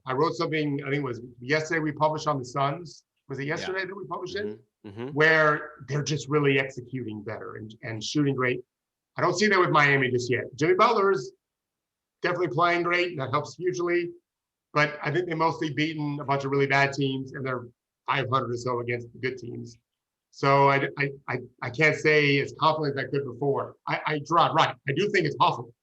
I wrote something, I think it was yesterday we published on the Suns. Was it yesterday that we published it? Mm-hmm. Where they're just really executing better and shooting great. I don't see that with Miami just yet. Jimmy Butler's definitely playing great. That helps hugely. But I think they mostly beaten a bunch of really bad teams, and they're 500 or so against the good teams. So I can't say as confident as I could before. Gerard, right. I do think it's possible.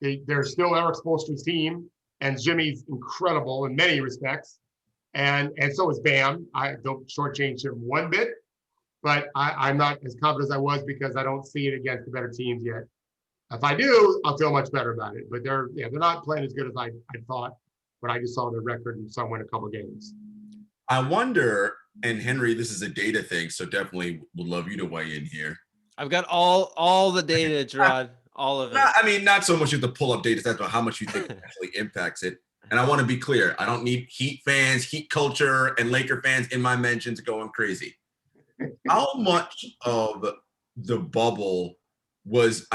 They're still Eric Spoelstra's team, and Jimmy's incredible in many respects. And so is Bam. I don't shortchange him one bit, but I'm not as confident as I was because I don't see it against the better teams yet. If I do, I'll feel much better about it. But they're not playing as good as I thought. But I just saw their record and some win a couple games. I wonder, and Henry, this is a data thing, so definitely would love you to weigh in here. I've got all the data, Gerard, all of it. Not so much you have to pull up data sets, but how much you think it actually impacts it. And I want to be clear, I don't need Heat fans, Heat culture, and Laker fans in my mentions going crazy. How much of the bubble was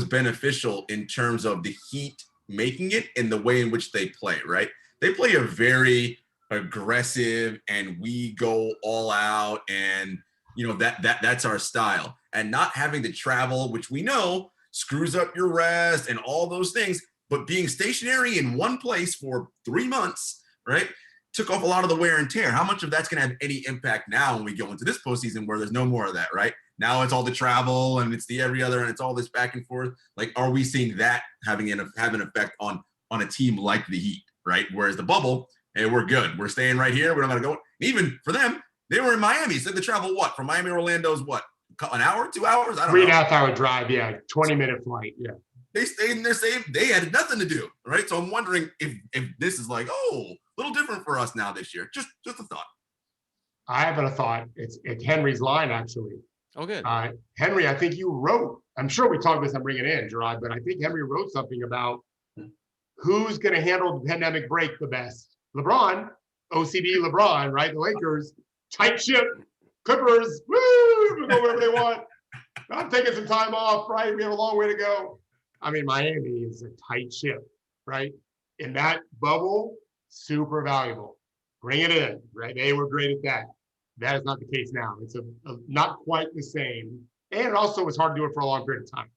beneficial in terms of the Heat making it and the way in which they play, right? They play a very aggressive and we go all out, and that's our style. And not having to travel, which we know screws up your rest and all those things, but being stationary in one place for 3 months, right, took off a lot of the wear and tear. How much of that's going to have any impact now when we go into this postseason where there's no more of that, right? Now it's all the travel and it's the every other and it's all this back and forth. Like, are we seeing that have an effect on a team like the Heat, right? Whereas the bubble, hey, we're good. We're staying right here. We're not going to go. Even for them, they were in Miami. So they travel from Miami to Orlando's an hour, 2 hours? I don't know. 3.5 hour drive. Yeah. 20-minute flight. Yeah. They stayed in their same, they had nothing to do, right? So I'm wondering if this is like, a little different for us now this year. Just a thought. I have a thought. It's Henry's line, actually. Oh, good. Henry, I think you wrote, I'm sure we talked about this, I'm bringing it in, Gerard, but I think Henry wrote something about who's going to handle the pandemic break the best. LeBron, OCD LeBron, right? The Lakers, tight ship. Clippers, woo, go wherever they want. I'm taking some time off, right? We have a long way to go. I mean, Miami is a tight ship, right? In that bubble, super valuable. Bring it in, right? They were great at that. That is not the case now. It's not quite the same. And also, it's hard to do it for a long period of time.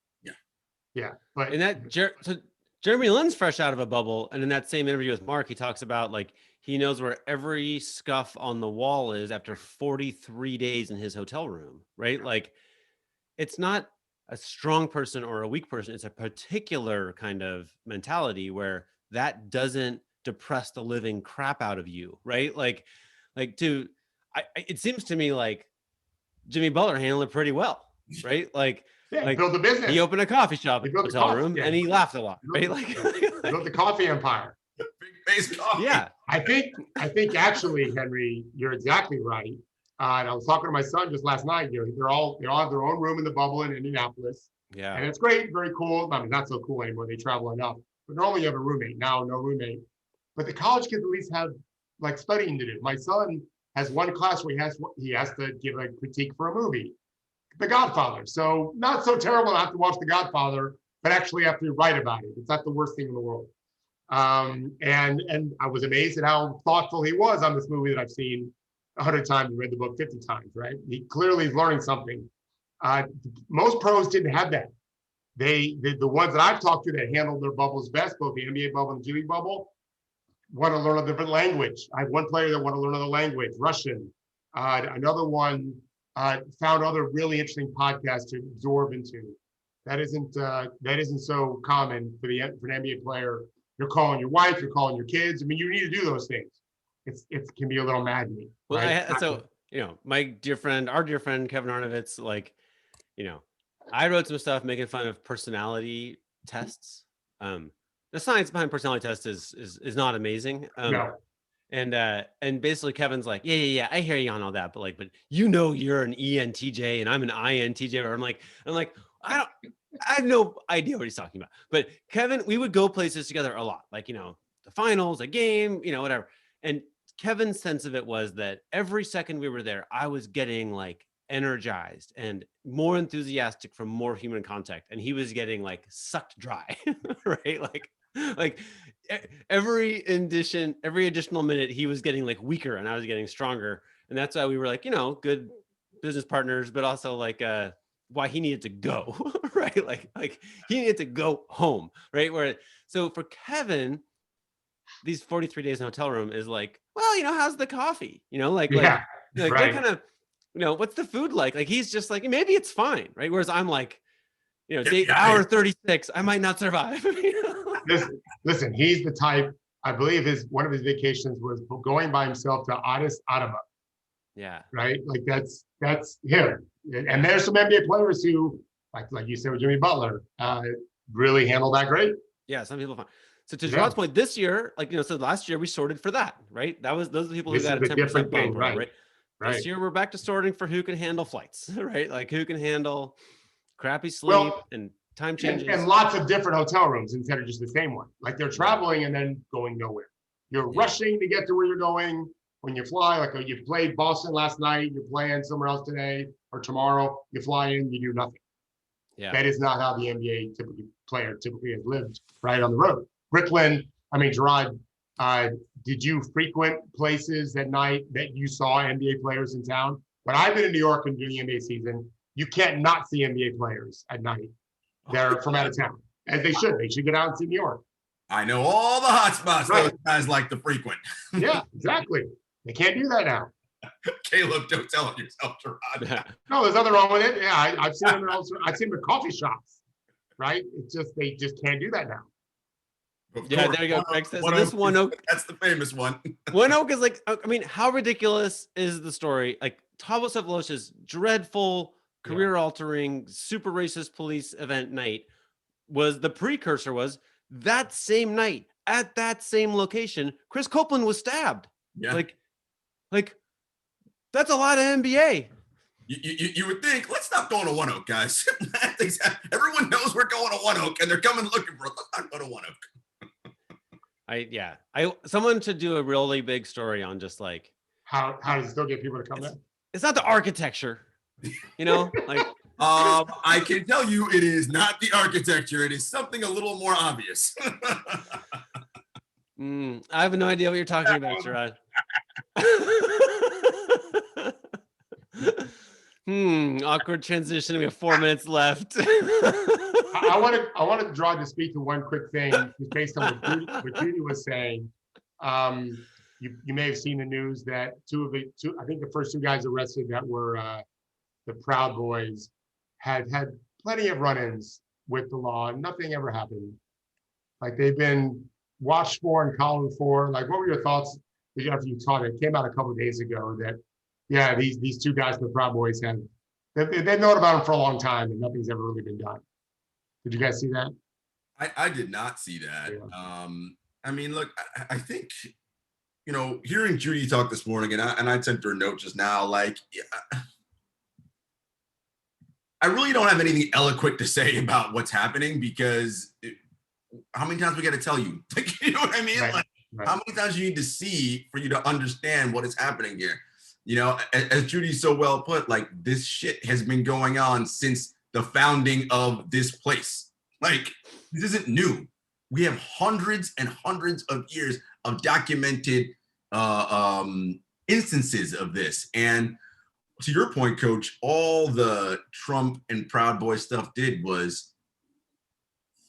Yeah. But in that, so Jeremy Lin's fresh out of a bubble, and in that same interview with Mark, he talks about like he knows where every scuff on the wall is after 43 days in his hotel room, right? Like, it's not a strong person or a weak person. It's a particular kind of mentality where that doesn't depress the living crap out of you, right? It seems to me like Jimmy Butler handled it pretty well, right? Like build a business. He opened a coffee shop in the hotel room, and he laughed a lot, right? Built the coffee empire. Big base coffee. Yeah. I think actually, Henry, you're exactly right. And I was talking to my son just last night. They all have their own room in the bubble in Indianapolis. Yeah. And it's great, very cool. I mean, not so cool anymore. They travel enough. But normally you have a roommate. Now, no roommate. But the college kids at least have like studying to do. My son has one class where he has to give a critique for a movie, The Godfather. So not so terrible to have to watch The Godfather, but actually have to write about it. It's not the worst thing in the world. And I was amazed at how thoughtful he was on this movie that I've seen 100 times, read the book 50 times, right? He clearly is learning something. Most pros didn't have that. The ones that I've talked to that handled their bubbles best, both the NBA bubble and the G League bubble, want to learn a different language. I have one player that want to learn another language, Russian. Another one found other really interesting podcasts to absorb into. That isn't so common for an NBA player. You're calling your wife, you're calling your kids. I mean, you need to do those things. It can be a little maddening. Well, right? My dear friend, our dear friend Kevin Arnovitz, like, I wrote some stuff making fun of personality tests. The science behind personality tests is not amazing. No. And basically Kevin's like, yeah, I hear you on all that, but you're an ENTJ and I'm an INTJ. Or I'm like, I have no idea what he's talking about. But Kevin, we would go places together a lot, like, the finals, a game, whatever. And Kevin's sense of it was that every second we were there, I was getting like energized and more enthusiastic from more human contact. And he was getting like sucked dry, right? Like every additional minute he was getting like weaker and I was getting stronger. And that's why we were like, good business partners, but also like, why he needed to go, right? Like he needed to go home, right? So for Kevin, these 43 days in a hotel room is like, well, how's the coffee? Right. What kind of, what's the food like? Like, he's just like, maybe it's fine, right? Whereas I'm like, hour 36, I might not survive. Listen, he's the type, I believe one of his vacations was going by himself to Addis Ababa. Yeah. Right? Like that's him. And there's some NBA players who like you said with Jimmy Butler, really handled that great. Yeah, some people find. So to Yeah. Gerard's point, this year, like, so last year we sorted for that, right? Those are the people who This got a is a 10% different thing, bump, right? right? Right. This year we're back to sorting for who can handle flights, right? Like who can handle crappy sleep Well, and time changes. And lots of different hotel rooms instead of just the same one. Like they're traveling and then going nowhere. You're rushing to get to where you're going when you fly. Like you played Boston last night, you're playing somewhere else today or tomorrow. You fly in, you do nothing. Yeah. That is not how the NBA typically has lived, right, on the road. Gerard, did you frequent places at night that you saw NBA players in town? When I've been in New York and during the NBA season, you can't not see NBA players at night. They're from out of town, as they should. They should get out and see New York. I know all the hot spots those guys like to frequent. Yeah, exactly. They can't do that now. Caleb, don't tell it yourself, Gerard. No, there's nothing wrong with it. Yeah, I've seen them also. I've seen them at coffee shops, right? It's just they just can't do that now. Yeah, there you go. Greg says this One Oak. That's the famous one. One Oak is like, I mean, how ridiculous is the story? Like Thabo Sefolosha's dreadful, career-altering, super racist police event night was the precursor. Was that same night at that same location? Chris Copeland was stabbed. Yeah, like that's a lot of NBA. You would think, let's stop going to One Oak, guys. Everyone knows we're going to One Oak, and they're coming looking for us. Let's not go to One Oak. Someone should do a really big story on just like how does it still get people to come there? It's not the architecture, like. I can tell you, it is not the architecture. It is something a little more obvious. I have no idea what you're talking about, Gerard. Awkward transition. We have 4 minutes left. I wanted to draw to speak to one quick thing, just based on what Judy was saying. You may have seen the news that I think the first two guys arrested that were the Proud Boys had plenty of run-ins with the law, and nothing ever happened. Like they've been watched for and collared for. Like, what were your thoughts after you taught it? It came out a couple of days ago that these two guys, the Proud Boys, they've known about them for a long time, and nothing's ever really been done. Did you guys see that? I did not see that. Yeah. Look, I think, hearing Judy talk this morning, and I sent her a note just now, like, I really don't have anything eloquent to say about what's happening, because how many times we got to tell you? Like, you know what I mean? Right. Like, how many times you need to see for you to understand what is happening here? As Judy so well put, like, this shit has been going on since the founding of this place. Like, this isn't new. We have hundreds and hundreds of years of documented instances of this. And to your point, Coach, all the Trump and Proud Boy stuff did was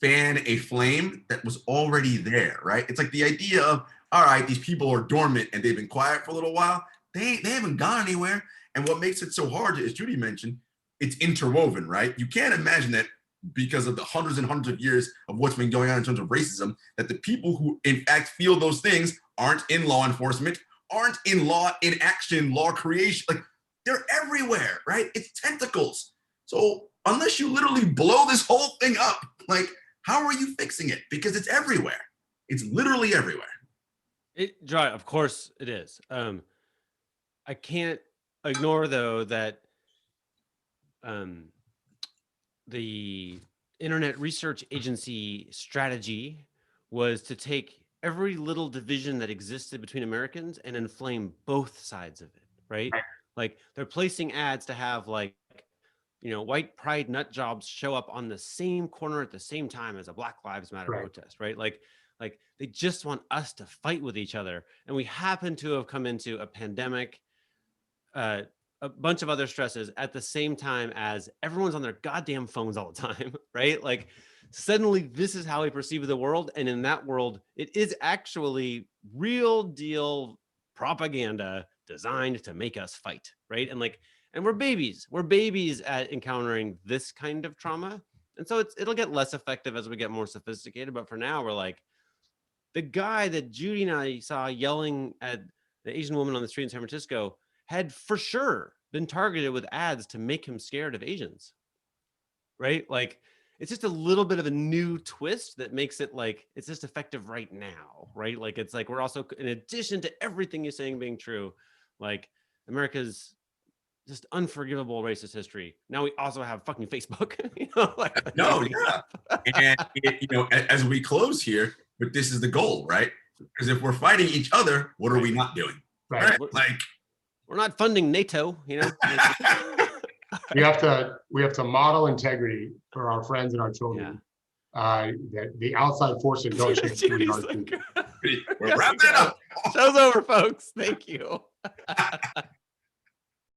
fan a flame that was already there, right? It's like the idea of, all right, these people are dormant and they've been quiet for a little while. They haven't gone anywhere. And what makes it so hard, as Judy mentioned, it's interwoven, right? You can't imagine that because of the hundreds and hundreds of years of what's been going on in terms of racism, that the people who in fact feel those things aren't in law enforcement, aren't in action, law creation. Like, they're everywhere, right? It's tentacles. So unless you literally blow this whole thing up, like, how are you fixing it? Because it's everywhere. It's literally everywhere. Of course it is. I can't ignore, though, that the Internet Research Agency strategy was to take every little division that existed between Americans and inflame both sides of it, right? Like, they're placing ads to have, like, white pride nut jobs show up on the same corner at the same time as a Black Lives Matter protest, right? Like they just want us to fight with each other. And we happen to have come into a pandemic, a bunch of other stresses at the same time as everyone's on their goddamn phones all the time, right? Like, suddenly this is how we perceive the world. And in that world, it is actually real deal propaganda designed to make us fight, right? And we're babies at encountering this kind of trauma. And so it'll get less effective as we get more sophisticated. But for now, we're like, the guy that Judy and I saw yelling at the Asian woman on the street in San Francisco had for sure been targeted with ads to make him scared of Asians, right? Like it's just a little bit of a new twist that makes it like it's just effective right now, right? Like it's like we're also, in addition to everything you're saying being true, like America's just unforgivable racist history. Now we also have fucking Facebook. You know, like, No, yeah. And as we close here, but this is the goal, right? Because if we're fighting each other, what are we not doing? Right. Like we're not funding NATO, you know. We have to model integrity for our friends and our children. That the outside forces don't change. we're wrapping it up. Show's over, folks. Thank you.